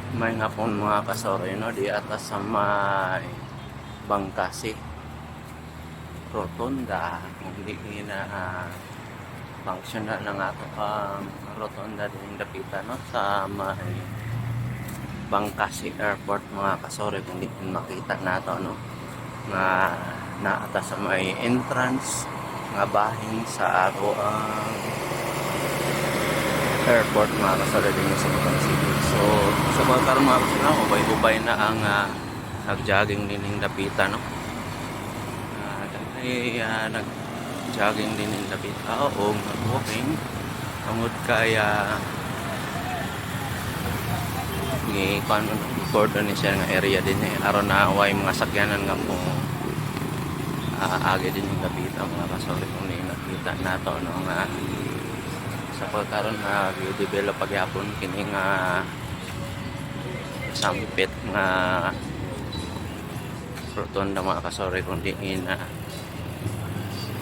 May nga pong mga kasoroy no di atas sa may Bangkasi Rotonda hindi na function na lang ato ang rotonda din dapitan no sa may Bangkasi Airport mga kasoroy kung di makita nato no nga naata sa may entrance nga bahin sa ato ang airport mga kasoroy din sa Bukang City. So sa mga karon mga kasoroy ubay-ubay na ang nag-jogging din ng dapitan no. Nag-jogging din ng dapitan o nag-walking tungod kaya ni paano cordon ni siya nga area din aron na way mga sakyanan nga mo agi din yung dapitan mga kasoroy kung nakita nato no nga sa pagkaroon na develop pagyapon kini nga sampit nga rotonda mga kasoroy kung di na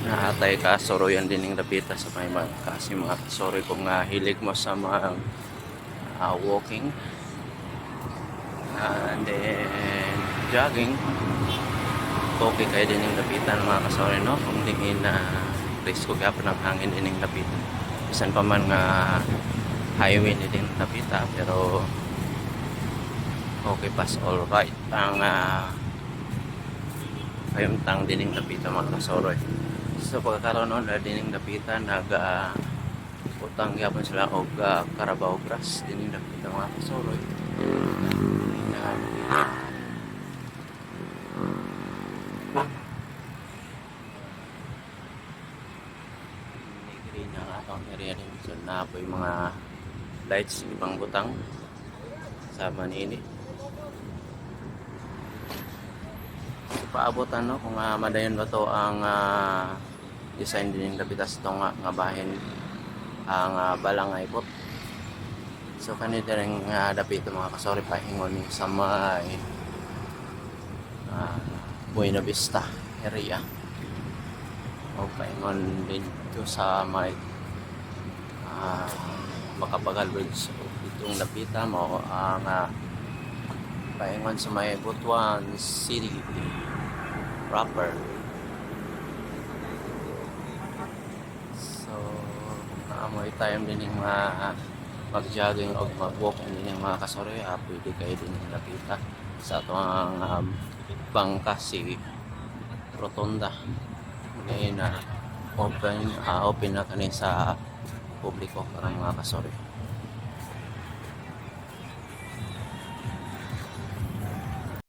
naatay kasoroyan din yung dapita sa may kasi mga kasoroy kung hilig mo sa mga walking and then jogging okay kayo din yung dapitan mga kasoroy no kung di na risk ko gapon ang hangin din yung dapitan isan pa man nga highway ni din dapita pero okay pas all right ang kayumtang din yung dapita mga kasoroy so pagkakaroon nun din yung dapita utang yapon sila og Carabao grass din yung dapita mga kasoroy green ang atong area din so na po yung mga lights ibang butang sa manini so paabotan no kung madayon ba to ang design din yung dapitas ito nga bahin ang balangay po so kanina rin dapito mga kasori pahingon sa may Buena Vista area o paingon dito sa may Macapagal Bridge so itong napita mo ang paingon sa may Butuan City proper so naamoy time din yung mga mag-jogging o mag-walking din yung mga kasoroy pwede kayo din nakita sa itong Bangkasi Rotonda ngayon open na kanin sa publiko para mga kasoroy